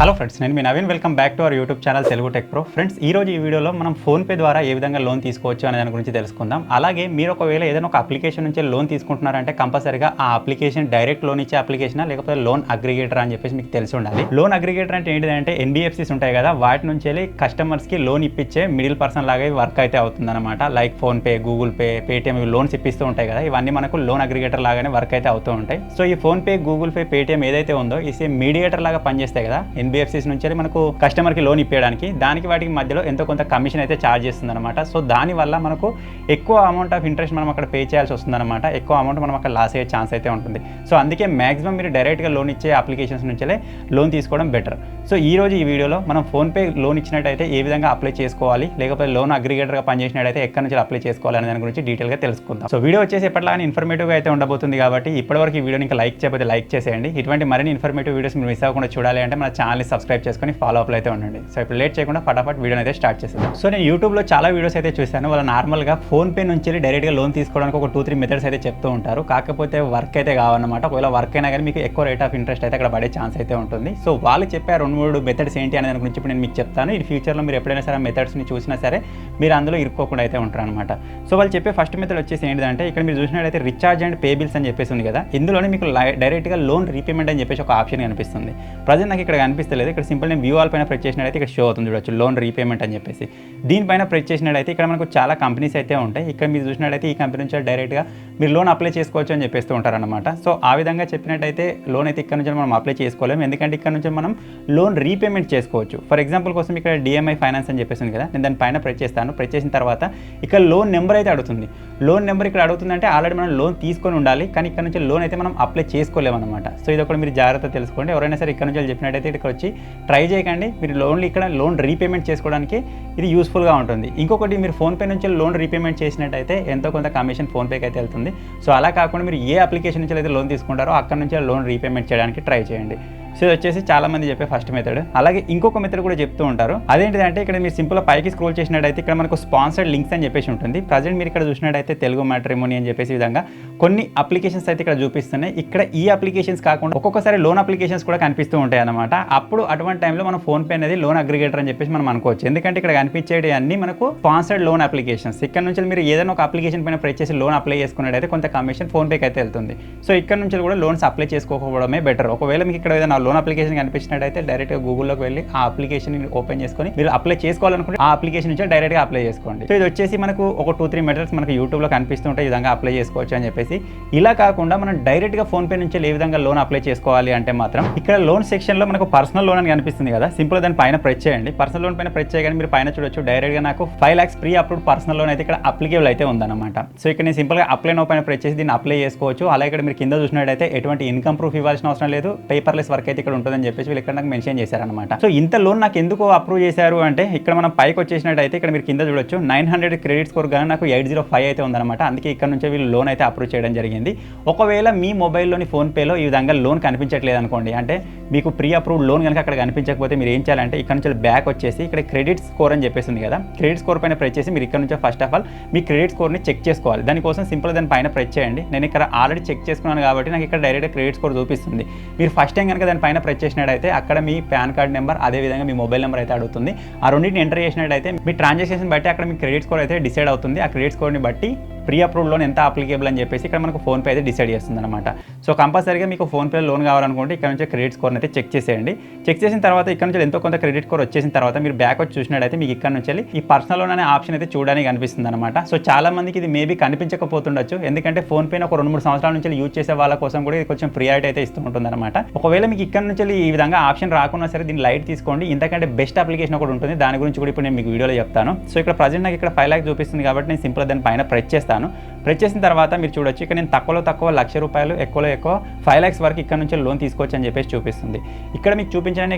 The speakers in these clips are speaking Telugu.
హలో ఫ్రెండ్స్, నేను మీ Naveen. Welcome back to our YouTube channel Telugu tech pro. Friends, ఈ రోజు ఈ వీడియోలో మనం ఫోన్పే ద్వారా ఏ విధంగా లోన్ తీసుకోవచ్చు అనే దాని గురించి తెలుసుకుందాం. అలాగే మీరు ఒకవేళ ఏదైనా ఒక అప్లికేషన్ నుంచి లోన్ తీసుకుంటున్నారంటే కంపల్సరీగా ఆ అప్లికేషన్ డైరెక్ట్ లోన్ ఇచ్చే అప్లికేషనా లేకపోతే లోన్ అగ్రిగేటర్ అని చెప్పేసి మీకు తెలిసి ఉండాలి. లోన్ అగ్రిగేటర్ అంటే ఏంటిదంటే ఎన్బిఎఫ్సిస్ ఉంటాయి కదా, వాటి నుంచి వెళ్ళి కస్టమర్స్కి లోన్ ఇప్పించే మిడిల్ పర్సన్ లాగా వర్క్ అయితే అవుతుందన్నమాట. Like PhonePe, Google pay, Paytm ఇవి లోన్స్ ఇప్పిస్తూ ఉంటాయి కదా, ఇవన్నీ మనకు లోన్ అగ్రిగేటర్ లాగానే వర్క్ అయితే అవుతూ ఉంటాయి. సో ఈ ఫోన్పే, గూగుల్ పే, పేటిఎం ఏదైతే ఉందో ఈ సేమ్ మీడియేటర్ లాగా పనిచేస్తాయి కదా ఎన్బిఎఫ్సిస్ నుంచి మనకు కస్టమర్కి లోన్ ఇప్పించడానికి. దానికి వాటికి మధ్యలో ఎంతో కొంత కమిషన్ అయితే ఛార్జ్ చేస్తుంది అనమాట. సో దానివల్ల మనకు ఎక్కువ అమౌంట్ ఆఫ్ ఇంట్రెస్ట్ మనం అక్కడ పే చేయాల్సి వస్తుంది అనమాట. ఎక్కువ అమౌంట్ మనం అక్కడ లాస్ అయ్యే ఛాన్స్ అయితే ఉంటుంది. సో అందుకే మాక్సిమం మీరు డైరెక్ట్గా లోన్ ఇచ్చే అప్లికేషన్స్ నుంచే లోన్ తీసుకోవడం బెటర్. సో ఈ రోజు ఈ వీడియోలో మనం ఫోన్పే లోన్ ఇచ్చినట్టయితే ఏ విధంగా అప్లై చేసుకోవాలి, లేకపోతే లోన్ అగ్రిగేటర్గా పనిచేసినట్టయితే ఎక్కడి నుంచి అప్లై చేసుకోవాలి అనే దాని గురించి డీటెయిల్గా తెలుసుకుందాం. సో వీడియో వచ్చేసి ఎప్పటిలాగానే ఇన్ఫర్మేటివ్గా అయితే ఉండబోతుంది కాబట్టి ఇప్పటివరకు ఈ వీడియోని ఇంకా లైక్ చేయకపోతే లైక్ చేసేయండి. ఇటువంటి మరిన్ని ఇన్ఫర్మేటివ్ వీడియోస్ మీరు మిస్ అవ్వకుండా చూడాలి అంటే మన ఛానల్ని సబ్స్క్రైబ్ చేసుకొని ఫాలో అప్లో అయితే ఉండండి. సో ఇప్పుడు లేట్ చేయకుండా ఫటాఫట్ వీడియోని అయితే స్టార్ట్ చేసేద్దాం. సో నేను యూట్యూబ్లో చాలా వీడియోస్ అయితే చూశాను. వాళ్ళు నార్మల్గా ఫోన్పే నుంచి డైరెక్ట్గా లోన్ తీసుకోవడానికి ఒక 2-3 మెథడ్స్ అయితే చెప్తూ ఉంటారు. కాకపోతే వర్క్ అయితే కావన్నమాట. ఒకవేళ వర్క్ అయినా కానీ మీకు ఎక్కువ రేట్ ఆఫ్ ఇంట్రెస్ట్ అయితే అక్కడ పడే ఛాన్స్ అయితే ఉంటుంది. సో వాళ్ళు చెప్పే 2-3 మెథడ్స్ ఏంటి అనే దాని గురించి ఇప్పుడు నేను మీకు చెప్తాను. ఈ ఫ్యూచర్లో మీరు ఎప్పుడైనా సరే మెథడ్స్ని చూసినా సరే మీరు అందులో ఇరుక్కోకుండా అయితే ఉంటారు అనమాట. సో వాళ్ళు చెప్పే ఫస్ట్ మెథడ్ వచ్చేసి ఏంటంటే ఇక్కడ మీరు చూసినట్టయితే రీఛార్జ్ అండ్ పే బిల్స్ అని చెప్పేసి ఉంది కదా, ఇందులోనే మీకు డైరెక్ట్గా లోన్ రీపేమెంట్ అని చెప్పేసి ఒక ఆప్షన్ కనిపిస్తుంది. ప్రజెంట్ నాకు ఇక్కడ కనిపిస్తలేదు. ఇక్కడ సింపుల్ నేను వ్యూ ఆల్ పైన ప్రెస్ చేసినట్టయితే ఇక్కడ షో అవుతుంది చూడొచ్చు, లోన్ రీపేమెంట్ అని చెప్పేసి. దీనిపైన ప్రెస్ చేసినట్టయితే ఇక్కడ మనకు చాలా కంపెనీస్ అయితే ఉంటాయి. ఇక్కడ మీరు చూసినట్టయితే ఈ కంపెనీ నుంచి డైరెక్ట్గా మీరు లోన్ అప్లై చేసుకోవచ్చు అని చెప్పేస్తూ ఉంటారనమాట. సో ఆ విధంగా చెప్పినట్టయితే లోన్ అయితే ఇక్కడ నుంచి మనం అప్లై చేసుకోలేము, ఎందుకంటే ఇక్కడ నుంచి మనం లోన్ రీపేమెంట్ చేసుకోవచ్చు. ఫర్ ఎగ్జాంపుల్ కోసం ఇక్కడ డిఎంఐ ఫైనాన్స్ అని చెప్పేసి ఉంది కదా, నేను దానిపైన ప్రెస్ చేస్తాను. ప్రెస్ చేసిన తర్వాత ఇక్కడ లోన్ నెంబర్ అయితే అడుగుతుంది. లోన్ నెంబర్ ఇక్కడ అడుగుతుందంటే ఆల్రెడీ మనం లోన్ తీసుకొని ఉండాలి, కానీ ఇక్కడ నుంచి లోన్ అయితే మనం అప్లై చేసుకోలేము అనమాట. సో ఇది ఒకటి మీరు జాగ్రత్త తెలుసుకోండి. ఎవరైనా సరే ఇక్కడ నుంచి చెప్పినట్టయితే ఇక్కడ వచ్చి ట్రై చేయకండి. మీరు ఇక్కడ లోన్ రీపేమెంట్ చేసుకోవడానికి ఇది యూస్ఫుల్గా ఉంటుంది. ఇంకొకటి, మీరు ఫోన్పే నుంచి లోన్ రీపేమెంట్ చేసినట్టయితే ఎంతో కొంత కమిషన్ ఫోన్పేకి అయితే వెళ్తుంది. సో అలా కాకుండా మీరు ఏ అప్లికేషన్ నుంచి అయితే లోన్ తీసుకుంటారో అక్కడ నుంచి లోన్ రీపేమెంట్ చేయడానికి ట్రై చేయండి. సో ఇది వచ్చేసి చాలా మంది చెప్పే ఫస్ట్ మెథడ్. అలాగే ఇంకొక మెథడ్ కూడా చెప్తూ ఉంటారు. అదేంటిదంటే ఇక్కడ మీరు సింపుల్గా పైకి స్క్రోల్ చేసినట్టయితే ఇక్కడ మనకు స్పాన్సర్డ్ లింక్స్ అని చెప్పేసి ఉంటుంది. ప్రజెంట్ మీరు ఇక్కడ చూసినట్టయితే తెలుగు మ్యాట్రిమోనీ అని చెప్పేసి విధంగా కొన్ని అప్లికేషన్స్ అయితే ఇక్కడ చూపిస్తున్నాయి. ఇక్కడ ఈ అప్లికేషన్స్ కాకుండా ఒక్కొక్కసారి లోన్ అప్లికేషన్స్ కూడా కనిపిస్తూ ఉంటాయి అనమాట. అప్పుడు అటువంటి టైంలో మనం ఫోన్పే అనేది లోన్ అగ్రిగేటర్ అని చెప్పేసి మనం అనుకోవచ్చు. ఎందుకంటే ఇక్కడ కనిపించేవి అన్ని మనకు స్పాన్సర్డ్ లోన్ అప్లికేషన్స్. ఇక్కడ నుంచి మీరు ఏదైనా ఒక అప్లికేషన్ పైన ప్రెస్ చేసి లోన్ అప్లై చేసుకున్నట్టయితే కొంత కమిషన్ ఫోన్పేకి అయితే వెళ్తుంది. సో ఇక్కడ నుంచి కూడా లోన్స్ అప్లై చేసుకోకపోవడమే బెటర్. ఒకవేళ మీకు ఇక్కడ ఏదైనా లోన్ అప్లికేషన్ కనిపించినట్టయితే డైరెక్ట్గా గూగుల్లోకి వెళ్ళి ఆ అప్లికేషన్ ఓపెన్ చేసుకొని మీరు అప్లై చేసుకోవాలనుకుంటే ఆ అప్లికేషన్ నుంచి డైరెక్ట్గా అప్లై చేసుకోండి. సో ఇది వచ్చేసి మనకు ఒక 2-3 మెథడ్స్ మనకు యూట్యూబ్లో కనిపిస్తుంటాయి, ఈ విధంగా అప్లై చేసుకోవచ్చు అని చెప్పేసి. ఇలా కాకుండా మనం డైరెక్ట్గా ఫోన్పే నుంచి ఏ విధంగా లోన్ అప్లై చేసుకోవాలి అంటే మాత్రం ఇక్కడ లోన్ సెక్షన్లో మనకు పర్సనల్ లోన్ అని కనిపిస్తుంది కదా, సింపుల్ దాని పైన ప్రెస్ చేయండి. పర్సనల్ లోన్ పైన ప్రెస్ చేయగానే మీరు పైన చూడొచ్చు డైరెక్ట్గా నాకు 5 lakhs pre approved personal loan అయితే ఇక్కడ అప్లికేబుల్ అయితే ఉందన్నమాట. సో ఇక్కడ నేను సింపుల్గా అప్లై నో పైన ప్రెస్ చేసి దీన్ని అప్లై చేసుకోవచ్చు. అలాగే ఇక్కడ మీరు కింద చూసినట్టయితే ఎటువంటి ఇన్కమ్ ప్రూఫ్ ఇవ్వాల్సిన అవసరం లేదు, పేపర్లెస్ వర్క్ అయితే ఇక్కడ ఉంటుందని చెప్పేసి వీళ్ళు ఇక్కడ నాకు మెన్షన్ చేశారనమాట. సో ఇంత లోన్ నాకు ఎందుకు అప్రూవ్ చేశారు అంటే ఇక్కడ మనం పైకి వచ్చేసినట్టయితే ఇక్కడ మీరు కింద చూడొచ్చు 900 క్రెడిట్ స్కోర్ కానీ నాకు 805 అయితే ఉందన్నమాట. అందుకే ఇక్కడ నుంచి వీళ్ళు లోన్ అయితే అప్రూవ్ చేయడం జరిగింది. ఒకవేళ మీ మొబైల్లోని ఫోన్పేలో ఈ విధంగా లోన్ కనిపించట్లేదు అనుకోండి, అంటే మీకు ప్రీ అప్రూవ్డ్ లోన్ కనుక అక్కడ కనిపించకపోతే మీరు ఏం చేయాలంటే ఇక్కడ నుంచి బ్యాక్ వచ్చేసి ఇక్కడ క్రెడిట్ స్కోర్ అని చెప్పేసి ఉంది కదా, క్రెడిట్ స్కోర్ పైన ప్రెస్ చేసి మీరు ఇక్కడ నుంచి ఫస్ట్ ఆఫ్ ఆల్ మీ క్రెడిట్ స్కోర్ని చెక్ చేసుకోవాలి. దానికోసం సింపుల్ దాని పైన ప్రెస్ చేయండి. నేను ఇక్కడ ఆల్రెడీ చెక్ చేసుకున్నాను కాబట్టి నాకు ఇక్కడ డైరెక్ట్గా క్రెడిట్ స్కోర్ చూపిస్తుంది. మీరు ఫస్ట్ టైం కనుక దాని పైన ప్రెస్ చేసినట్టయితే అక్కడ మీ పాన్ కార్డ్ నెంబర్ అదేవిధంగా మీ మొబైల్ నెంబర్ అయితే అడుగుతుంది. ఆ రెండింటిని ఎంటర్ చేసినట్టయితే మీ ట్రాన్సాక్షన్ బట్టి అక్కడ మీ క్రెడిట్ స్కోర్ అయితే డిసైడ్ అవుతుంది. ఆ క్రెడిట్ స్కోర్ని బట్టి ప్రీ అప్రూవ్డ్ లోన్ ఎంత అప్లికేబుల్ అని చెప్పేసి ఇక్కడ మనకు ఫోన్పే అయితే డిసైడ్ చేస్తుంది అనమాట. సో కంపల్సరీగా మీకు ఫోన్పే లోన్ కావాలనుకుంటే ఇక్కడ నుంచి క్రెడిట్ స్కోర్ని అయితే చెక్ చేసేయండి. చెక్ చేసిన తర్వాత ఇక్కడ నుంచి ఎంతో కొంత క్రెడిట్ స్కోర్ వచ్చేసిన తర్వాత మీరు బ్యాక్ వచ్చి చూసినట్టయితే మీకు ఇక్కడ నుంచి ఈ పర్సనల్ లోన్ అనే ఆప్షన్ అయితే చూడడానికి కనిపిస్తుంది అనమాట. సో చాలా మందికి ఇది మేబీ కనిపించకపోతుండొచ్చు, ఎందుకంటే ఫోన్పేని ఒక 2-3 సంవత్సరాల నుంచి యూజ్ చేసే వాళ్ళ కోసం కూడా ఇది కొంచెం ప్రియారిటీ అయితే ఇస్తూ ఉంటుంది అనమాట. ఒకవేళ మీకు ఇక్కడ నుంచి ఈ విధంగా ఆప్షన్ రాకున్నా సరే దీన్ని లైట్ తీసుకోండి, ఇంతకంటే బెస్ట్ అప్లికేషన్ ఒకటి ఉంటుంది. దాని గురించి కూడా ఇప్పుడు నేను మీకు వీడియోలో చెప్తాను. సో ఇక్కడ ప్రజెంట్ నాకు ఇక్కడ 5 lakhs చూపిస్తుంది కాబట్టి నేను సింపుల్ దాని పైన ప్రెస్ చేస్తాను. ప్రెస్ చేసిన తర్వాత మీరు చూడొచ్చు ఇక్కడ నేను తక్కువలో తక్కువ ₹1,00,000 ఎక్కువలో ఎక్కువ 5 lakhs వరకు ఇక్కడ నుంచి లోన్ తీసుకోవచ్చు అని చెప్పేసి చూపిస్తుంది. ఇక్కడ మీకు చూపించడానికి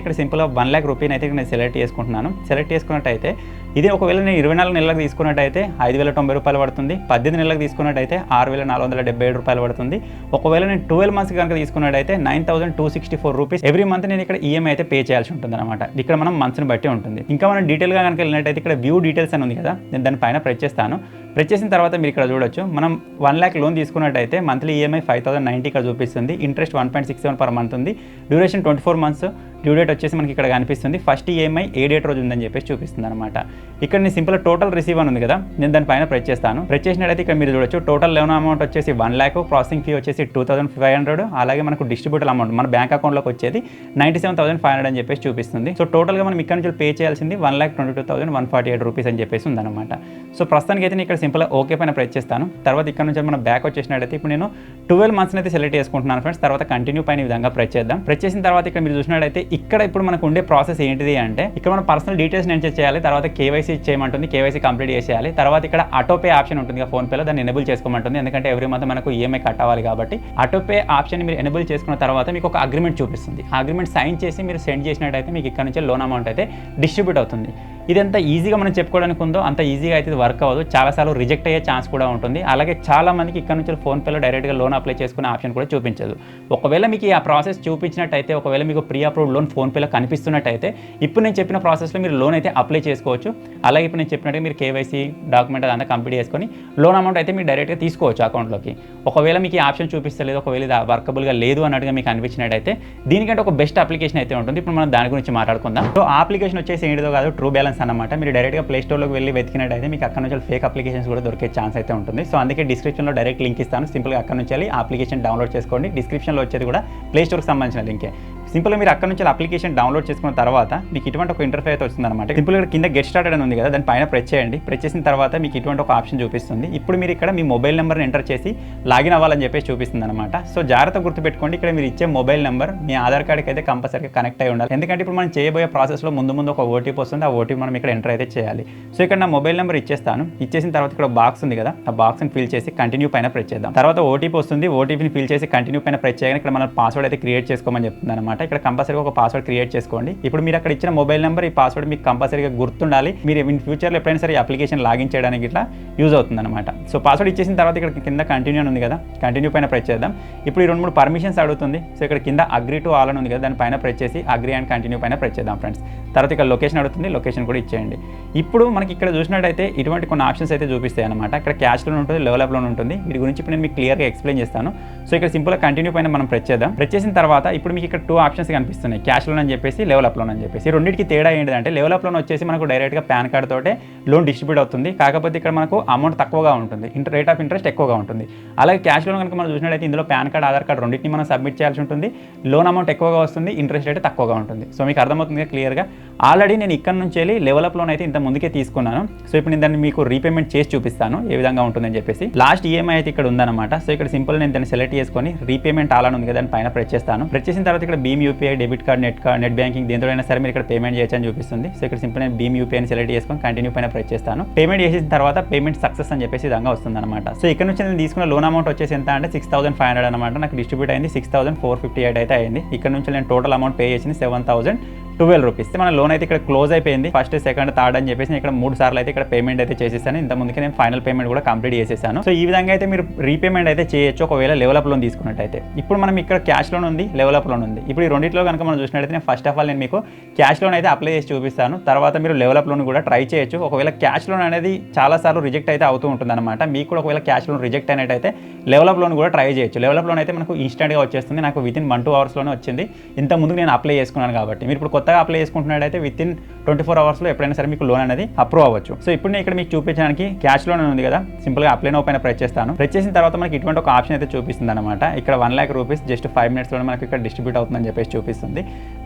ఇక్కడ సింపుల్గా 1 lakh రూపీని అయితే నేను సెలెక్ట్ చేసుకుంటున్నాను. సెలెక్ట్ చేసుకున్నట్టయితే ఇది ఒకవేళ నేను 24 నెలలకు తీసుకున్నట్టయితే ₹5,090 పడుతుంది. 18 నెలలకు తీసుకున్నట్టయితే ₹6,477 పడుతుంది. ఒకవేళ నేను 12 months కనుక తీసుకున్నట్టయితే ₹9,264 ఎవ్రీ మంత్ నేను ఇక్కడ ఈఎంఐ అయితే పే చేయాల్సి ఉంటుంది అనమాట. ఇక్కడ మనం మంత్స్ని బట్టి ఉంటుంది. ఇంకా మనం డీటెయిల్గా కనుక వెళ్ళినట్టయితే ఇక్కడ వ్యూ డీటెయిల్స్ అని ఉంది కదా, నేను దాని పైన ప్రెస్ చేస్తాను. ప్రెస్ చేసిన తర్వాత మీరు ఇక్కడ చూడొచ్చు మనం 1 lakh లోన్ తీసుకున్నట్టయితే మంత్లీ ఈఎంఐ 5,090 ఇక్కడ చూపిస్తుంది. ఇంట్రెస్ట్ 1.67 per month ఉంది. Duration 24 months. డ్యూ డేట్ వచ్చేసి మనకి ఇక్కడ కనిపిస్తుంది. ఫస్ట్ ఈఎంఐ ఏ డేట్ రోజు ఉందని చెప్పేసి చూపిస్తుంది అనమాట. ఇక్కడ నేను సింపుల్ టోటల్ రిసీవ్ అని ఉంది కదా, నేను దానిపైన ప్రెస్ చేస్తాను. ప్రెస్ చేసినట్టయితే ఇక్కడ మీరు చూడొచ్చు టోటల్ లోన్ అమౌంట్ వచ్చేసి 1 lakh, ప్రాసెసింగ్ ఫీ వచ్చేసి 2500, అలాగే మనకు డిస్ట్రిబ్యూటర్ అమౌంట్ మన బ్యాంక్ అకౌంట్లోకి వచ్చేది 97,500 అని చెప్పేసి చూపిస్తుంది. సో టోటల్గా మనం ఇక్కడ నుంచి పే చేయాల్సింది 1,22,148 రూపీస్ అని చెప్పేసి ఉందన్నమాట. సో ప్రస్తుతానికి అయితే నేను ఇక్కడ సింపుల్ ఓకే పైన ప్రెస్ చేస్తాను. తర్వాత ఇక్కడ నుంచి మనం బ్యాక్ వచ్చేసినట్టయితే ఇప్పుడు నేను 12 months అయితే సెలెక్ట్ చేసుకుంటున్నాను ఫ్రెండ్స్. తర్వాత కంటిన్యూ పైన ఈ విధంగా ప్రెస్ చేద్దాం. ప్రెస్ చేసిన తర్వాత ఇక్కడ మీరు చూసినట్టయితే ఇక్కడ ఇప్పుడు మనకు ఉండే ప్రాసెస్ ఏంటిది అంటే ఇక్కడ మన పర్సనల్ డీటెయిల్స్ ఎంటర్ చేయాలి. తర్వాత కేవైసీ చేయమంటుంది, కేవైసీ కంప్లీట్ చేసేయాలి. తర్వాత ఇక్కడ ఆటోపే ఆప్షన్ ఉంటుంది ఫోన్పేలో, దాన్ని ఎనేబుల్ చేసుకోమంటుంది. ఎందుకంటే ఎవ్రీ మంత్ మనకు ఈఎంఐ కట్ అవ్వాలి కాబట్టి ఆటోపే ఆప్షన్ మీరు ఎనేబుల్ చేసుకున్న తర్వాత మీకు ఒక అగ్రిమెంట్ చూపిస్తుంది. ఆ అగ్రిమెంట్ సైన్ చేసి మీరు సెండ్ చేసినట్టయితే మీకు ఇక్కడ నుంచి లోన్ అమౌంట్ అయితే డిస్ట్రిబ్యూట్ అవుతుంది. ఇది ఎంత ఈజీగా మనం చెప్పుకోవడానికి ఉందో అంత ఈజీగా అయితే ఇది వర్క్ అవ్వదు. చాలాసార్లు రిజెక్ట్ అయ్యే ఛాన్స్ కూడా ఉంటుంది. అలాగే చాలా మందికి ఇక్కడ నుంచి ఫోన్పేలో డైరెక్ట్గా లోన్ అప్లై చేసుకునే ఆప్షన్ కూడా చూపించదు. ఒకవేళ మీకు ఆ ప్రాసెస్ చూపించినట్టయితే, ఒకవేళ మీకు ప్రీ అప్రూవ్డ్ లోన్ ఫోన్పేలో కనిపిస్తున్నట్టయితే ఇప్పుడు నేను చెప్పిన ప్రాసెస్లో మీరు లోన్ అయితే అప్లై చేసుకోవచ్చు. అలాగే ఇప్పుడు నేను చెప్పినట్టుగా మీరు కేవైసీ డాక్యుమెంట్ అదంతా కంప్లీట్ చేసుకొని లోన్ అమౌంట్ అయితే మీరు డైరెక్ట్గా తీసుకోవచ్చు అకౌంట్లోకి. ఒకవేళ మీకు ఈ ఆప్షన్ చూపిస్తలేదు, ఒకవేళ ఇది వర్కబుల్గా లేదు అన్నట్టుగా మీకు అనిపించినట్టయితే దీనికంటే ఒక బెస్ట్ అప్లికేషన్ అయితే ఉంటుంది. ఇప్పుడు మనం దాని గురించి మాట్లాడుకుందాం. సో ఆ అప్లికేషన్ వచ్చేసి ఏంటిదో కాదు, ట్రూ బ్యాలెన్స్ అన్నమాట. మీరు డైరెక్ట్గా ప్లే స్టోర్లోకి వెళ్ళి వెతికినట్టయితే మీకు అక్కడ నుంచి ఫేక్ అప్లికేషన్స్ కూడా దొరికే ఛాన్స్ అయితే ఉంటుంది. సో అందుకే డిస్క్రిప్షన్లో డైరెక్ట్ లింక్ ఇస్తాను. సింపుల్గా అక్కడ నుంచి వెళ్ళి అప్లికేషన్ డౌన్లోడ్ చేసుకోండి. డిస్క్రిప్షన్లో వచ్చేది కూడా ప్లే స్టోర్కి సంబంధించిన లింకే. సింపుల్గా మీరు అక్కడ నుంచి అప్లికేషన్ డౌన్లోడ్ చేసుకున్న తర్వాత మీకు ఇటువంటి ఒక ఇంటర్ఫేస్ అయితే వస్తుందన్నమాట. సింపుల్గా కింద గెట్ స్టార్టెడ్ అని ఉంది కదా, దాని పైన ప్రెస్ చేయండి. ప్రెస్ చేసిన తర్వాత మీకు ఇటువంటి ఒక ఆప్షన్ చూపిస్తుంది. ఇప్పుడు మీరు ఇక్కడ మీ మొబైల్ నెంబర్ని ఎంటర్ చేసి లాగిన్ అవ్వాలని చెప్పేసి చూపిస్తుంది అనమాట. సో జాగ్రత్త గుర్తుపెట్టుకోండి, ఇక్కడ మీరు ఇచ్చే మొబైల్ నెంబర్ మీ ఆధార్ కార్డ్కి అయితే కంపల్సరీగా కనెక్ట్ అయి ఉండాలి. ఎందుకంటే ఇప్పుడు మనం చేయబోయే ప్రాసెస్లో ముందు ఒక ఓటీపీ వస్తుంది. ఆ ఓటీపీ మనం ఇక్కడ ఎంటర్ అయితే చేయాలి. సో ఇక్కడ నా మొబైల్ నెంబర్ ఇచ్చేస్తాను. ఇచ్చేసిన తర్వాత ఇక్కడ బాక్స్ ఉంది కదా, ఆ బాక్స్ని ఫిల్ చేసి కంటిన్యూ పైన ప్రెస్ చేద్దాం. తర్వాత ఓటీపీ వస్తుంది. ఓటీపీని ఫిల్ చేసి కంటిన్యూ పైన ప్రెస్ చేయగానే ఇక్కడ మన పాస్వర్డ్ అయితే క్రియేట్ చేసుకోమని చెప్తుంది అనమాట. ఇక్కడ కంపల్సరీగా ఒక పాస్వర్డ్ క్రియేట్ చేసుకోండి. ఇప్పుడు మీరు అక్కడ ఇచ్చిన మొబైల్ నెంబర్, ఈ పాస్వర్డ్ మీకు కంపల్సరీగా గుర్తుండాలి. మీరు ఇన్ ఫ్యూచర్లో ఎప్పుడైనా సరే అప్లికేషన్ లాగిన్ చేయడానికి ఇట్లా యూజ్ అవుతుంది అనమాట. సో పాస్వర్డ్ ఇచ్చేసిన తర్వాత ఇక్కడ కింద కంటిన్యూ అని ఉంది కదా, కంటిన్యూ పైన ప్రెస్ చేద్దాం. ఇప్పుడు ఈ 2-3 పర్మిషన్స్ అడుగుతుంది. సో ఇక్కడ కింద అగ్రీ టు ఆల్ అని ఉంది కదా, దాని పైన ప్రెస్ చేసి అగ్రీ అండ్ కంటిన్యూ పైన ప్రెస్ చేద్దాం ఫ్రెండ్స్. తర్వాత ఇక్కడ లొకేషన్ అడుగుతుంది, లొకేషన్ కూడా ఇచ్చేయండి. ఇప్పుడు మనకి ఇక్కడ చూసినట్టయితే ఇటువంటి కొన్ని ఆప్షన్స్ అయితే చూపిస్తాయి అనమాట. ఇక్కడ క్యాష్ లోన్ ఉంటుంది, లెవెల్ అప్ లోన్ ఉంటుంది. వీటి గురించి ఇప్పుడు నేను మీకు క్లియర్గా ఎక్స్ప్లెయిన్ చేస్తాను. సో ఇక్కడ సింపుల్గా కంటిన్యూ పైన మనం ప్రెస్ చేద్దాం. ప్రెస్ చేసిన తర్వాత ఇప్పుడు మీకు ఇక్కడ 2 ఆప్షన్స్ కనిపిస్తున్నాయి, క్యాష్ లోన్ అని చెప్పేసి లెవెల్ అప్ లోన్ అని చెప్పేసి. రెండింటికి తేడా ఏంటంటే లెవెల్ అప్ లోన్ వచ్చేసి మనకు డైరెక్ట్గా పాన్ కార్డ్ తోటే లోన్ డిస్ట్రిబ్యూట్ అవుతుంది. కాకపోతే ఇక్కడ మనకు అమౌంట్ తక్కువగా ఉంటుంది, రేట్ ఆఫ్ ఇంట్రెస్ట్ ఎక్కువగా ఉంటుంది. అలాగే క్యాష్ లోన్ కనుక మనం చూసినట్టయితే ఇందులో పాన్ కార్డ్, ఆధార్ కార్డ్ రెండింటిని మనం సబ్మిట్ చేయాల్సి ఉంటుంది. లోన్ అమౌంట్ ఎక్కువగా వస్తుంది, ఇంట్రెస్ట్ రేట్ తక్కువగా ఉంటుంది. సో మీకు అర్థమవుతుంది క్లియర్గా. ఆల్రెడీ నేను ఇక్కడ నుంచి వెళ్ళి లెవెల్ అప్ లోన్ అయితే ఇంత ముందుకే తీసుకున్నాను. సో ఇప్పుడు నేను దాన్ని మీకు రీపేమెంట్ చేసి చూపిస్తాను ఏ విధంగా ఉంటుందని చెప్పేసి. లాస్ట్ ఈఎంఐ అయితే ఇక్కడ ఉందన్నమాట. సో ఇక్కడ సింపుల్ నేను దాన్ని సెలెక్ట్ చేసుకొని రీపేమెంట్ ఆల్ అని ఉంది కదా, దాని పైన ప్రెస్ చేస్తాను. ప్రెస్ చేసిన తర్వాత ఇక్కడ భీమ్ UPI, debit card, net banking దేంతో అయినా సరే మీరు ఇక్కడ పేమెంట్ చేయొచ్చు అని చూపిస్తుంది. సో ఇక్కడ సింపుల్ నేను భీమ్ యూపీఐని సెలెక్ట్ చేసుకొని కంటిన్యూ పైన ప్రెస్ చేస్తాను. పేమెంట్ చేసిన తర్వాత పేమెంట్ సక్సెస్ అని చెప్పేసి విధంగా వస్తుంది అనమాట. సో ఇక్కడ నుంచి నేను తీసుకున్న లోన్ అమౌంట్ వచ్చేసి ఎంత అంటే 6,500 అనమాట. నాకు డిస్ట్రిబ్యూట్ అయింది 6,458 అయితే అయింది. ఇక్కడ నుంచి నేను టోటల్ అమౌంట్ పే చేసింది 7,012 రూపీస్. మన లోన్ అయితే ఇక్కడ క్లోజ్ అయిపోయింది. ఫస్ట్, సెకండ్, థర్డ్ అని చెప్పేసి ఇక్కడ 3 సార్లు అయితే ఇక్కడ పేమెంట్ అయితే చేసేసాను. ఇంత ముందుకే నేను ఫైనల్ పేమెంట్ కూడా కంప్లీట్ చేసేసాను. సో ఈ విధంగా అయితే మీరు రీపేమెంట్ అయితే చేయొచ్చు ఒకవేళ లెవెల్ అప్ లోన్ తీసుకున్నట్టయితే. ఇప్పుడు మనం ఇక్కడ క్యాష్ లోన్ ఉంది, లెవెల్ అప్ లోన్ ఉంది. ఇప్పుడు ఈ రెండింటిలో కనుక మనం చూసినట్టయితే నేను ఫస్ట్ ఆఫ్ ఆల్ నేను మీకు క్యాష్ లోన్ అయితే అప్లై చేసి చూపిస్తాను. తర్వాత మీరు లెవెల్ అప్ లోన్ కూడా ట్రై చేయొచ్చు. ఒకవేళ క్యాష్ లోన్ అనేది చాలాసార్లు రిజెక్ట్ అయితే అవుతూ ఉంటుంది అనమాట. మీకు కూడా ఒకవేళ క్యాష్ లోన్ రిజెక్ట్ అయినట్టయితే లెవెల్ అప్ లోన్ కూడా ట్రై చేయొచ్చు. లెవెల్ అప్ లోన్ అయితే మనకు ఇన్స్టెంట్గా వచ్చేస్తుంది. నాకు వితిన్ 1-2 అవర్స్లోనే వచ్చింది. ఇంత ముందుకు నేను అప్లై చేసుకున్నాను కాబట్టి. మీరు ఇప్పుడు కొత్తగా అప్లై చేసుకుంటున్నట్టయితే వితిన్ 24 అవర్స్లో ఎప్పుడైనా సరే మీకు లోన్ అనేది అప్రూవ్ అవ్వచ్చు. సో ఇప్పుడు నేను ఇక్కడ మీకు చూపించడానికి క్యాష్ లోన్ ఉంది కదా, సింపుల్గా అప్లై నౌ పైన ప్రెస్ చేస్తాను. ప్రెస్ చేసిన తర్వాత మనకి ఇటువంటి ఒక ఆప్షన్ అయితే చూపిస్తుంది అనమాట. ఇక్కడ 1 lakh రూపీస్ జస్ట్ 5 minutesలో మనకి ఇక్కడ డిస్ట్రిబ్యూట్ అవుతుందని చెప్పేసి చూపిస్తుంది.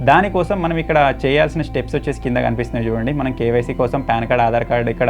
దానికోసం మనం ఇక్కడ చేయాల్సిన స్టెప్స్ వచ్చేసి కింద కనిపిస్తున్నాయి చూడండి. మనం కేవైసీ కోసం పాన్ కార్డ్, ఆధార్ కార్డ్ ఇక్కడ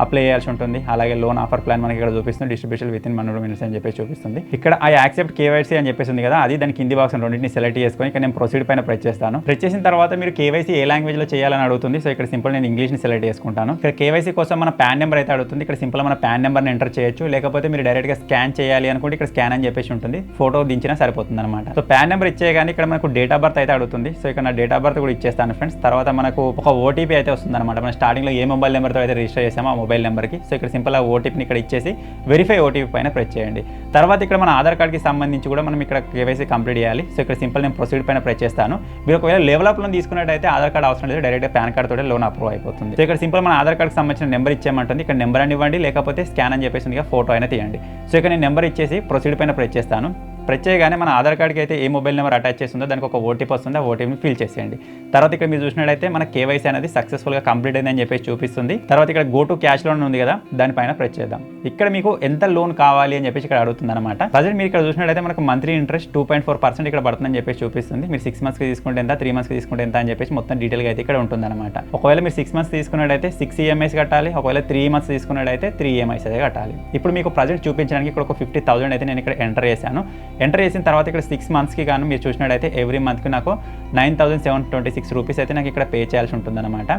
అప్లై చేయాల్సి ఉంటుంది. అలాగే లోన్ ఆఫర్ ప్లాన్ మనకి ఇక్కడ చూపిస్తుంది, డిస్ట్రిబ్యూషన్ వితిన్ 100 minutes అని చెప్పేసి చూపిస్తుంది. ఇక్కడ ఐ యాక్సెప్ట్ కేవైసీ అని చెప్పేసి ఉంది కదా, అది దాని కింది బాక్స్ రెండింటిని సెలెక్ట్ చేసుకొని ఇక్కడ నేను ప్రొసీడ్ పైన ప్రెస్ చేస్తాను. ప్రెస్ చేసిన తర్వాత మీరు కేవైసీ ఏ లాంగ్వేజ్లో చేయాలని అడుగుతుంది. సో ఇక్కడ సింపుల్ నేను ఇంగ్లీష్ని సెలెక్ట్ చేసుకుంటాను. ఇక్కడ కేవైసీ కోసం మన పాన్ నెంబర్ అయితే అడుగుతుంది. ఇక్కడ సింపుల్ మన పాన్ నెంబర్ని ఎంటర్ చేయొచ్చు. లేకపోతే మీరు డైరెక్ట్గా స్కాన్ చేయాలి అనుకుంటే ఇక్కడ స్కాన్ అని చెప్పేసి ఉంటుంది, ఫోటో దించినా సరిపోతుంది అనమాట. సో పాన్ నెంబర్ ఇచ్చేయగానే ఇక్కడ మనకు డేట్ ఆఫ్ బర్త్ అయితే అడుగుతుంది. సో ఇక్కడ నా డేట్ ఆఫ్ బర్త్ కూడా ఇచ్చేస్తాను ఫ్రెండ్స్. తర్వాత మనకు ఒక ఓటీపీ అయితే వస్తుంది అనమాట. మనం స్టార్టింగ్లో ఏ మొబైల్ నెంబర్తో అయితే రిజిస్టర్ చేసామో ఆ మొబైల్ నెంబర్కి. సో ఇక్కడ సింపుల్ ఆ ఓటీపీని ఇక్కడ ఇచ్చేసి వెరిఫై ఓటీపీ పైన ప్రెస్ చేయండి. తర్వాత ఇక్కడ మన ఆధార్ కార్డ్కి సంబంధించి కూడా మనం ఇక్కడ కేవైసీ కంప్లీట్ చేయాలి. సో ఇక్కడ సింపుల్ నేను ప్రొసీడ్ పైన ప్రెస్ చేస్తాను. మీరు ఒకవేళ లెవెల్ అప్ లోన్ తీసుకున్నట్టయితే ఆధార్ కార్డ్ అవసరం లేదు, డైరెక్ట్గా పాన్ కార్డ్ తోటే లోన్ అప్రూవ్ అయిపోతుంది. సో ఇక్కడ సింపుల్ మన ఆధార్ కార్డ్కి సంబంధించిన నెంబర్ ఇచ్చేయమంటుంది. ఇక్కడ నెంబర్ అని ఇవ్వండి, లేకపోతే స్కాన్ అని చెప్పేసి ఫోటో అయినా తీయండి. సో ఇక్కడ నేను నెంబర్ ఇచ్చేసి ప్రొసీడ్ పైన ప్రెస్ చేస్తాను. ప్రెస్ చేయగానే మన ఆధార్ కార్డ్కి అయితే ఏ మొబైల్ నెంబర్ అటాచ్ చేస్తుందో దానికి ఒక ఓటీపీ వస్తుంది, ఆ ఓటీపీని ఫిల్ చేసేయండి. తర్వాత ఇక్కడ మీరు చూసినట్టయితే మన కేవైసీ అనేది సక్సెస్ఫుల్గా కంప్లీట్ అయిందని చెప్పేసి చూపిస్తుంది. తర్వాత ఇక్కడ గో టు క్యాష్ లోన్ ఉంది కదా, దానిపైన ప్రెస్ చేద్దాం. ఇక్కడ మీకు ఎంత లోన్ కావాలి అని చెప్పేసి ఇక్కడ అడుగుతుంది అనమాట. ప్రజెంట్ మీరు ఇక్కడ చూసినట్టయితే మనకు మంత్లీ ఇంట్రెస్ట్ 2.4% ఇక్కడ పడుతుందని చెప్పేసి చూపిస్తుంది. మీరు 6 మంత్స్కి తీసుకుంటే ఎంత, 3 మంత్స్కి తీసుకుంటే ఎంత అని చెప్పేసి మొత్తం డీటెయిల్గా అయితే ఇక్కడ ఉంటుంది అనమాట. ఒకవేళ మీరు 6 మంత్స్ తీసుకున్నట్టయితే 6 EMIs కట్టాలి, ఒకవేళ 3 మంత్స్ తీసుకున్నట్టయితే 3 EMIs అయితే కట్టాలి. ఇప్పుడు మీకు ప్రజెంట్ చూపించడానికి ఇక్కడ ఒక 50,000 అయితే నేను ఇక్కడ ఎంటర్ చేశాను. ఎంటర్ చేసిన తర్వాత ఇక్కడ 6 మంత్స్కి కానీ మీరు చూసినట్టయితే ఎవ్రీ మంత్కి నాకు 9,726 రూపీస్ అయితే నాకు ఇక్కడ పే చేయాల్సి ఉంటుంది అనమాట.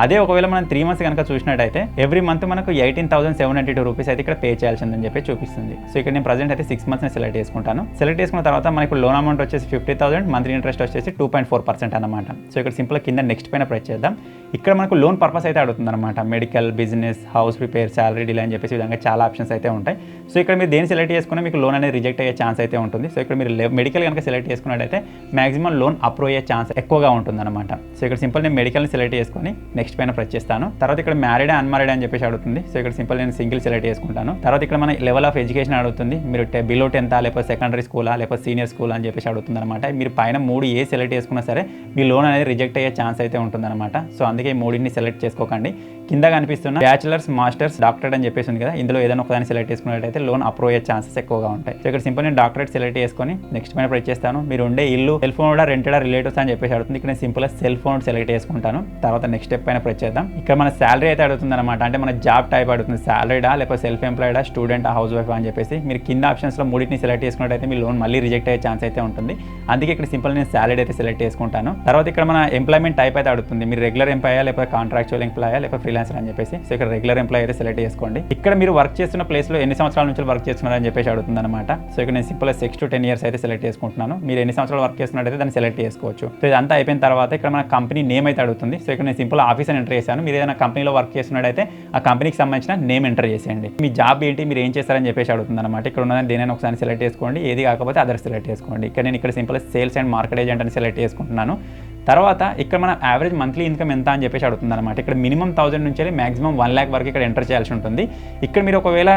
అదే ఒకవేళ మనం 3 మంత్స్ కనుక చూసినట్టయితే ఎవ్రీ మంత్ మనకు 18,792 రూపీస్ అయితే ఇక్కడ పే చేయాల్సిందని చెప్పి చూపిస్తుంది. సో ఇక్కడ నేను ప్రజెంట్ అయితే 6 మంత్స్ని సెలెక్ట్ చేసుకుంటాను. సెలెక్ట్ చేసుకున్న తర్వాత మనకు లోన్ అమౌంట్ వచ్చేసి 50,000, మంత్లీ ఇంట్రెస్ట్ వచ్చేసి 2.4% అనమాట. సో ఇక్కడ సింపుల్ కింద నెక్స్ట్ పైన ప్రెస్ చేద్దాం. ఇక్కడ మనకు లోన్ పర్పస్ అయితే అడుగుతుంది అనమాట. Medical, business, house repair, salary deal అని చెప్పేసి విధంగా చాలా ఆప్షన్స్ అయితే ఉంటాయి. సో ఇక్కడ మీరు దేని సెలెక్ట్ చేసుకున్నా మీకు లోన్ అనేది రిజెక్ట్ అయ్యే ఛాన్స్ అయితే ఉంటుంది. సో ఇక్కడ మీరు మెడికల్ కనుక సెలెక్ట్ చేసుకున్నట్టయితే మాక్సిమం లోన్ అప్రూవ్ అయ్యే ఛాన్స్ ఎక్కువగా ఉంటుంది అనమాట. సో ఇక్కడ సింపుల్ నేను మెడికల్ని సెలెక్ట్ చేసుకొని నెక్స్ట్ పైన ప్రెస్ చేస్తాను. తర్వాత ఇక్కడ మ్యారీడ్ అన్మ్యారీడ్ అని చెప్పేసి అడుగుతుంది. సో ఇక్కడ సింపుల్ నేను సింగిల్ సెలెక్ట్ చేసుకుంటాను. తర్వాత ఇక్కడ మన లెవెల్ ఆఫ్ ఎడ్యుకేషన్ అడుగుతుంది. మీరు బిలో 10th లేకపోతే సెకండరీ స్కూలా లేకపోతే సీనియర్ స్కూల్ అని చెప్పేసి అడుగుతుంది అనమాట. మీరు పైన 3 ఏ సెలెక్ట్ చేసుకున్నా సరే మీ లోన్ అనేది రిజెక్ట్ అయ్యే ఛాన్స్ అయితే ఉంటుంది అనమాట. సో అందుకే ఈ 3ని సెలెక్ట్ చేసుకోకండి. కింద కనిపిస్తున్న బ్యాచిలర్స్, మాస్టర్స్, డాక్టరేట్ అని చెప్పేసి ఉంది కదా, ఇందులో ఏదైనా ఒకదాన్ని సెలెక్ట్ చేసుకున్నట్టయితే లోన్ అప్రూవ్ అయ్యే ఛాన్సెస్ ఎక్కువగా ఉంటాయి. సో ఇక్కడ సింపుల్ నేను డాక్టరేట్ సెలెక్ట్ చేసుకొని నెక్స్ట్ పైన ప్రెస్ చేస్తాను. మీరు ఉండే ఇల్లు సెల్ ఫోన్ కూడా రెంటెడా రిలేటివ్స్ అని చెప్పేసి అడుగుతుంది. ఇక్కడ నేను సింపుల్గా సెల్ ఫోన్ సెలెక్ట్ చేసుకుంటాను. తర్వాత నెక్స్ట్ స్టెప్ పైన ప్రెస్ చేద్దాం. ఇక్కడ మన శాలరీ అయితే అడుగుతుంది అనమాట. అంటే మన జాబ్ టైప్ అడుగుతుంది. శాలరీడా లేకపోతే సెల్ఫ్ ఎంప్లాయిడా, స్టూడెంట్, హౌస్ వైఫ్ అని చెప్పేసి మీరు కింద ఆప్షన్స్లో 3ని సెలెక్ట్ చేసుకున్నట్టయితే మీ లోన్ మళ్ళీ రిజెక్ట్ అయ్యే ఛాన్స్ అయితే ఉంటుంది. అందుకే ఇక్కడ సింపుల్ నేను శాలరీ అయితే సెలెక్ట్ చేసుకుంటాను. తర్వాత ఇక్కడ మన ఎంప్లాయ్మెంట్ టైప్ అయితే అడుగుతుంది. మీరు రెగ్యులర్ ఎంప్లాయా లేకపోతే కాంట్రాక్చువల్ ఎంప్లాయా లేకపోతే ఫ్రీలాన్సర్ అని చెప్పేసి. సో ఇక్కడ రెగ్యులర్ ఎంప్లాయ్ అయితే సెలెక్ట్ చేసుకోండి. ఇక్కడ మీరు వర్క్ చేస్తున్న ప్లేస్లో ఎన్ని సంవత్సరాల నుంచి వర్క్ చేస్తున్నారని చెప్పేసి అడుగుతుంది అనమాట. సో ఇక్కడ నేను సింపుల్గా 6 to 10 years అయితే సెలెక్ట్ చేసుకుంటున్నాను. మీరు ఎన్ని సంవత్సరాలు వర్క్ చేస్తున్నట్టయితే దాన్ని సెలెక్ట్ చేసుకోవచ్చు. సో ఇదంతా అయిపోయిన తర్వాత ఇక్కడ మన కంపెనీ నేమ్ అయితే అడుగుతుంది. సో ఇక్కడ నేను సింపుల్ ఆఫీస్ అని ఎంటర్ చేశాను. మీరు ఏదైనా కంపెనీలో వర్క్ చేస్తున్నట్టయితే ఆ కంపెనీకి సంబంధించిన నేమ్ ఎంటర్ చేసేయండి. మీ జాబ్ ఏంటి, మీరు ఏం చేస్తారని చెప్పేసి అడుగుతుంది అనమాట. ఇక్కడ ఉన్నదాన్ని దేనైనా ఒకసారి సెలెక్ట్ చేసుకోండి. ఏది కాకపోతే అదర్ సెలెక్ట్ చేసుకోండి. ఇక్కడ నేను ఇక్కడ simple sales and market agent అని సెలెక్ట్ చేసుకుంటున్నాను. తర్వాత ఇక్కడ మన యావరేజ్ మంత్లీ ఇన్కమ్ ఎంత అని చెప్పేసి అడుగుతుంది అనమాట. ఇక్కడ మినిమం 1000 నుంచి మాక్సిమం 1 lakh వరకు ఇక్కడ ఎంటర్ చేయాల్సి ఉంటుంది. ఇక్కడ మీరు ఒకవేళ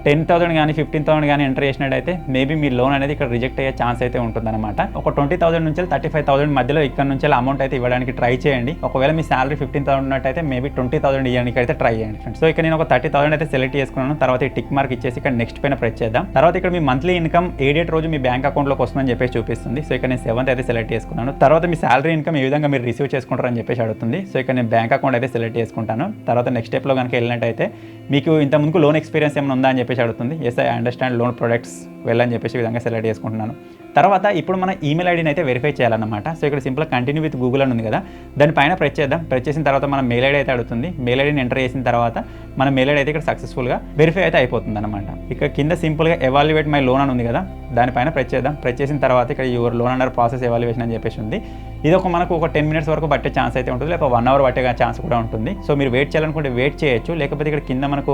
10,000 కానీ 15,000 కానీ ఎంటర్ చేసినట్టయితే మేబీ మీ లోన్ అనేది ఇక్కడ రిజెక్ట్ అయ్యే ఛాన్స్ అయితే ఉంటుందన్నమాట. ఒక 20,000 నుంచి 35,000 మధ్యలో ఇక్కడ నుంచి అమౌంట్ అయితే ఇవ్వడానికి ట్రై చేయండి. ఒకవేళ మీ శాలరీ 15,000 ఉన్నట్టయితే మేబీ 20,000 ఇవ్వడానికి అయితే ట్రై చేయండి ఫ్రెండ్స్. సో ఇక్కడ నేను ఒక 30,000 అయితే సెలెక్ట్ చేసుకున్నాను. తర్వాత టిక్ మార్క్ ఇచ్చేసి ఇక్కడ నెక్స్ట్ పైన ప్రెస్ చేద్దాం. తర్వాత ఇక్కడ మీ మంత్లీ ఇన్కమ్ ఏ డేట్ రోజు మీ బ్యాంక్ అకౌంట్లోకి వస్తుందని చెప్పేసి చూపిస్తుంది. సో ఇక్కడ నేను 7th అయితే సెలెక్ట్ చేసుకున్నాను. తర్వాత మీ శాలరీ ఇన్కమ్ ఏ విధంగా మీరు రిసీవ్ చేసుకుంటారని చెప్పేసి అడుగుతుంది. సో ఇక్కడ నేను బ్యాంక్ అకౌంట్ అయితే సెలెక్ట్ చేసుకుంటాను. తర్వాత నెక్స్ట్ స్టెప్లో కనుక వెళ్ళినట్టయితే మీకు ఇంతకుముందు లోన్ ఎక్స్పీరియన్స్ ఏమైనా ఉందా అని చెప్పేసి అడుగుతుంది. Yes I understand loan products వెళ్ళని చెప్పేసి విధంగా సెలెక్ట్ చేసుకుంటున్నాను. తర్వాత ఇప్పుడు మన ఈమెయిల్ ఐడిని అయితే వెరిఫై చేయాలన్నమాట. సో ఇక్కడ సింపుల్గా కంటిన్యూ విత్ గూగుల్ అని ఉంది కదా, దానిపైన ప్రెస్ చేద్దాం. ప్రెస్ చేసిన తర్వాత మన మెయిల్ ఐడి అయితే అడుగుతుంది. మెయిల్ ఐడిని ఎంటర్ చేసిన తర్వాత మన మెయిల్ ఐడి అయితే ఇక్కడ సక్సెస్ఫుల్గా వెరిఫై అయితే అయిపోతుంది అనమాట. ఇక్కడ కింద సింపుల్గా ఎవాల్యుయేట్ మై లోన్ అని ఉంది కదా, దానిపైన ప్రెస్ చేద్దాం. ప్రెస్ చేసిన తర్వాత ఇక్కడ your loan under process evaluation అని చెప్పేసి ఉంది. ఇది మనకు ఒక 10 minutes వరకు పట్టే ఛాన్స్ అయితే ఉంటుంది, లేకపోతే 1 hour పట్టే ఛాన్స్ కూడా ఉంటుంది. సో మీరు వెయిట్ చేయాలనుకుంటే వెయిట్ చేయొచ్చు, లేకపోతే ఇక్కడ కింద మనకు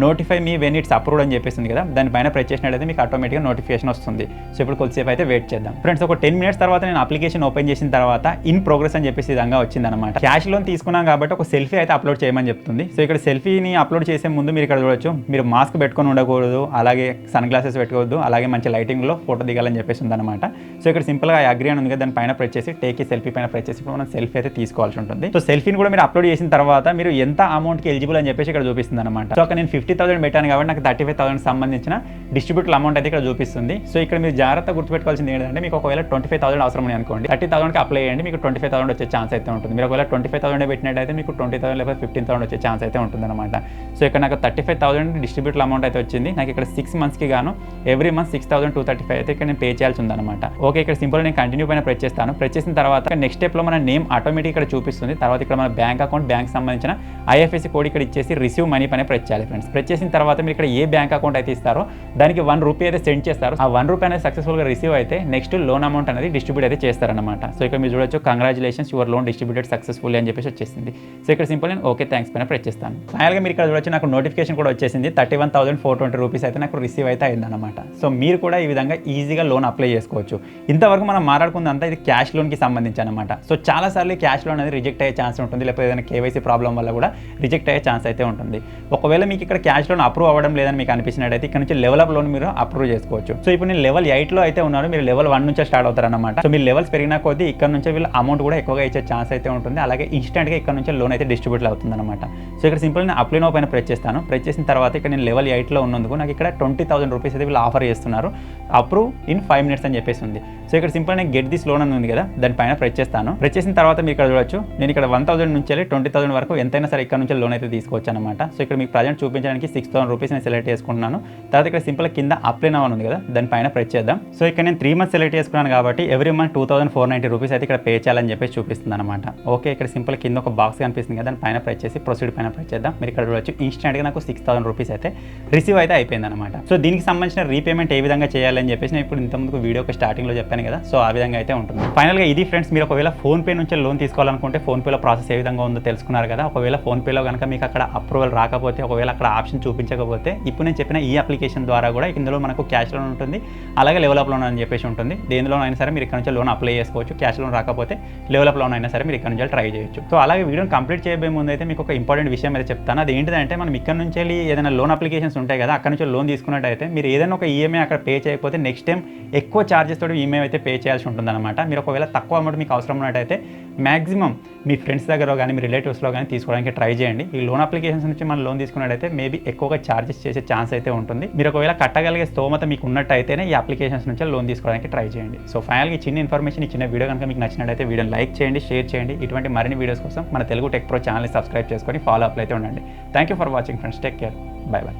notify me when it's approved అని చెప్పేసింది కదా, దానిపైన ప్రెస్ చేసినట్లయితే మీకు ఆటోమేటిక్గా నోటిఫికేషన్ వస్తుంది. సో ఇప్పుడు కొద్దిసేపు అయితే వెయిట్ చేద్దాం ఫ్రెండ్స్. ఒక 10 minutes తర్వాత నేను అప్లికేషన్ ఓపెన్ చేసిన తర్వాత ఇన్ ప్రోగ్రెస్ అని చెప్పేసి విధంగా వచ్చిందనమాట. క్యాష్ లోన్ తీసుకున్నాం కాబట్టి ఒక సెల్ఫీ అయితే అప్లోడ్ చేయమని చెప్తుంది. సో ఇక్కడ సెల్ఫీని అప్లోడ్ చేసే ముందు మీరు ఇక్కడ చూడొచ్చు, మీరు మాస్క్ పెట్టుకొని ఉండకూడదు, అలాగే సన్ గ్లాసెస్ పెట్టుకోవద్దు, అలాగే మంచి లైటింగ్లో ఫోటో దిగాలని చెప్పేసి ఉందన్నమాట. సో ఇక్కడ సింపుల్గా అగ్రీ అని ఉంది కదా, దాని పైన ప్రెస్ చేసి టేక్ ఈ సెల్ఫీ పైన ప్రెస్ చేసి మనం సెల్ఫీ అయితే తీసుకోవాల్సి ఉంటుంది. సో సెల్ఫీని కూడా మీరు అప్లోడ్ చేసిన తర్వాత మీరు ఎంత అమౌంట్కి ఎలిజిబుల్ అని చెప్పేసి ఇక్కడ చూపిస్తుంది అనమాట. సో అక్కడ నేను 50,000 పెట్టాను కాబట్టి నాకు 35,000 సంబంధించిన డిస్ట్రిబ్యూటర్ అమౌంట్ అయితే ఇక్కడ చూపిస్తుంది. సో ఇక్కడ మీరు జాగ్రత్త గుర్తుపెట్టుకోవాల్సింది ఏంటంటే, మీకు ఒకవేళ 25,000 అవసరం ఉంది అనుకోండి, 30,000కి అప్లై చేయండి, మీకు 25,000 వచ్చే ఛాన్స్ అయితే ఉంటుంది. మీరు ఒకవేళ 25,000 పెట్టినట్టయితే మీకు 20,000 లేకపోతే 15,000 వచ్చే ఛాన్స్ అయితే ఉంటుంది అనమాట. సో ఇక్కడ నాకు 35,000 డిస్ట్రిబ్యూటర్ అమౌంట్ అయితే వచ్చింది. నాకు ఇక్కడ 6 monthsకి గాను ఎవ్రీ మంత్ 6,235 అయితే ఇక్కడ నేను పే చేయాల్సి ఉందన్నమాట. ఓకే, ఇక్కడ సింపుల్ నేను కంటిన్యూ పైన ప్రెస్ చేస్తాను. ప్రెస్ చేసిన తర్వాత నెక్స్ట్ స్టెప్లో మన నేమ్ ఆటోమేటిక్ ఇక్కడ చూపిస్తుంది. తర్వాత ఇక్కడ మన బ్యాంక్ అకౌంట్, బ్యాంక్ సంబంధించిన IFSC కోడ్ ఇక్కడ ఇచ్చేసి రిసీవ్ మనీ పైన ప్రెస్ చేయాలి ఫ్రెండ్స్. ప్రెస్ చేసిన తర్వాత మీరు ఇక్కడ ఏ బ్యాంక్ అకౌంట్ అయితే ఇస్తారో దానికి 1 రూపీ అయితే సెండ్ చేస్తారు. ఆ 1 రూపీ అనేది సక్సెస్ఫుల్గా రిసీవ్ అయితే నెక్స్ట్ లోన్ అమౌంట్ అనేది డిస్ట్రిబ్యూట్ అయితే చేస్తారనమాట. సో ఇక్కడ మీరు చూడొచ్చు, congratulations your loan distributed successfully అని చెప్పేసి వచ్చేసింది. సో ఇక్కడ సింపుల్ నేను ఓకే థ్యాంక్స్ పైన ప్రెస్ చేస్తాను. ఫైనల్గా మీరు ఇక్కడ చూడొచ్చు, నాకు నోటిఫికేషన్ కూడా వచ్చేసింది. 31,420 రూపీస్ అయితే నాకు రిసీవ్ అయితే అయిందనమాట. సో మీరు కూడా ఈ విధంగా ఈజీగా లోన్ అప్లై చేసుకోవచ్చు. ఇంతవరకు మనం మాట్లాడుకుందంతా ఇది క్యాష్ లోన్కి సంబంధించి. సంబంధించి అనమాట. సో చాలాసార్లు క్యాష్ లోన్ అనేది రిజెక్ట్ అయ్యే ఛాన్స్ ఉంటుంది, లేకపోతే ఏదైనా కేవైసీ ప్రాబ్లం వల్ల కూడా రిజెక్ట్ అయ్యే ఛాన్స్ అయితే ఉంటుంది. ఒకవేళ మీకు ఇక్కడ క్యాష్ లోన్ అప్రూవ్ అవ్వడం లేదని మీకు అనిపించినట్టయితే ఇక్కడ నుంచి లెవెల్ అప్ లోన్ మీరు అప్రూవ్ చేసుకోవచ్చు. సో ఇప్పుడు నేను లెవెల్ 8లో అయితే ఉన్నాను, మీరు లెవెల్ 1 నుంచే స్టార్ట్ అవుతారన్నమాట. సో మీ లెవెల్స్ పెరిగిన కొద్దీ ఇక్కడ నుంచి వీళ్ళు అమౌంట్ కూడా ఎక్కువగా ఇచ్చే ఛాన్స్ అయితే ఉంటుంది. అలాగే ఇన్స్టెంట్గా ఇక్కడ నుంచి లోన్ అయితే డిస్ట్రిబ్యూట్ అవుతుంది అనమాట. సో ఇక్కడ సింపుల్ నేను అప్లై నౌ పైన ప్రెస్ చేస్తాను. ప్రెస్ చేసిన తర్వాత ఇక్కడ నేను లెవెల్ 8లో ఉన్నందుకు నాకు ఇక్కడ 20,000 రూపీస్ అయితే వీళ్ళు ఆఫర్ చేస్తున్నారు. అప్రూవ్ ఇన్ 5 minutes అని చెప్పేసి ఉంది. సో ఇక్కడ సింపుల్ నేను గెట్ దిస్ లోన్ అని ఉంది కదా, దానిపైన ప్రెస్ చేస్తాను. ప్రెస్ చేసిన తర్వాత మీరు ఇక్కడ చూడొచ్చు, నేను ఇక్కడ 1,000 నుంచి వెళ్ళి 20,000 వరకు ఎంతైనా సరే ఇక్కడ నుంచి లోన్ అయితే తీసుకోవచ్చు అనమాట. సో ఇక్కడ మీకు ప్రజెంట్ చూపించడానికి 6,000 రూపీస్ నేను సెలెక్ట్ చేసుకుంటున్నాను. తర్వాత ఇక్కడ సింపుల్ కింద అప్లై నౌ అని ఉంది కదా, దానిపైన ప్రెస్ చేద్దాం. సో ఇక్కడ నేను 3 months సెలెక్ట్ చేసుకున్నాను కాబట్టి ఎవ్రీ మంత్ 2,490 రూపీస్ అయితే ఇక్కడ పే చేయాలని చెప్పేసి చూపిస్తుంది అనమాట. ఓకే, ఇక్కడ సింపుల్ కింద ఒక బాక్స్ కనిపిస్తుంది కదా, దానిపైన ప్రెస్ చేసి ప్రొసీడ్ పైన ప్రెస్ చేద్దాం. మీరు ఇక్కడ చూడొచ్చు ఇన్స్టెంట్గా నాకు 6,000 రూపీస్ అయితే రిసీవ్ అయితే అయిపోయింది అనమాట. సో దీనికి సంబంధించిన రీపేమెంట్ ఏ విధంగా చేయాలని చెప్పేసి నేను ఇప్పుడు ఇంతకుముందు వీడియో స్టార్టింగ్లో చెప్పాను కదా, సో ఆ విధంగా అయితే ఉంటుంది. ఫైనల్గా ఇది ఫ్రెండ్స్, మీరు ఒకవేళ ఫోన్పే నుంచి లోన్ తీసుకోవాలనుకుంటే ఫోన్పేలో ప్రాసెస్ ఏ విధంగా ఉందో తెలుసుకున్నారు కదా. ఒకవేళ ఫోన్పేలో కనుక మీకు అక్కడ అప్రూవల్ రాకపోతే, ఒకవేళ అక్కడ ఆప్షన్ చూపించకపోతే, ఇప్పుడు నేను చెప్పిన ఈ అప్లికేషన్ ద్వారా కూడా ఇందులో మనకు క్యాష్ లోన్ ఉంటుంది, అలాగే లెవెల్ అప్ లోన్ అని చెప్పేసి ఉంటుంది. దేనిలో అయినా సరే మీరు ఇక్కడ నుంచి లోన్ అప్లై చేసుకోవచ్చు. క్యాష్ లోన్ రాకపోతే లెవెల్ అప్ లోన్ అయినా సరే మీరు ఇక్కడ నుంచి ట్రై చేయొచ్చు. సో అలాగే వీడియోని కంప్లీట్ చేయబోయే ముందు అయితే మీకు ఒక ఇంపార్టెంట్ విషయం అయితే చెప్తాను. అది ఏంటిదంటే, మనం ఇక్కడ నుంచి వెళ్ళి ఏదైనా లోన్ అప్లికేషన్స్ ఉంటాయి కదా, అక్కడ నుంచి లోన్ తీసుకున్నట్టయితే మీరు ఏదైనా ఒక ఈఎంఐ అక్కడ పే చేయకపోతే నెక్స్ట్ టైం ఎక్కువ ఛార్జెస్ తోటి ఈఎంఐ అయితే పే చేయాల్సి ఉంటుంది అనమాట. మీరు ఒకవేళ తక్కువ అమౌంట్ మీకు అవసరం ఉన్నట్టయితే మ్యాక్సిమం మీ ఫ్రెండ్స్ దగ్గర కానీ మీ రిలేటివ్స్లో కానీ తీసుకోవడానికి ట్రై చేయండి. ఈ లోన్ అప్లికేషన్స్ నుంచి మనం లోన్ తీసుకున్నట్టయితే మేబీ ఎక్కువగా ఛార్జెస్ చేసే ఛాన్స్ అయితే ఉంటుంది. మీరు ఒకవేళ కట్టగలిగే స్తోమత మీకు ఉన్నట్టయితేనే ఈ అప్లికేషన్స్ నుంచి లోన్ తీసుకోవడానికి ట్రై చేయండి. సో ఫైనల్గా ఈ చిన్న ఇన్ఫర్మేషన్, ఈ చిన్న వీడియో కనుక మీకు నచ్చినట్టయితే వీడియోని లైక్ చేయండి, షేర్ చేయండి. ఇటువంటి మరిన్ని వీడియోస్ కోసం మన తెలుగు టెక్ ప్రో ఛానల్ని సబ్స్క్రైబ్ చేసుకొని ఫాలో అప్ అయితే ఉండండి. Thank you for watching friends, take care, by by.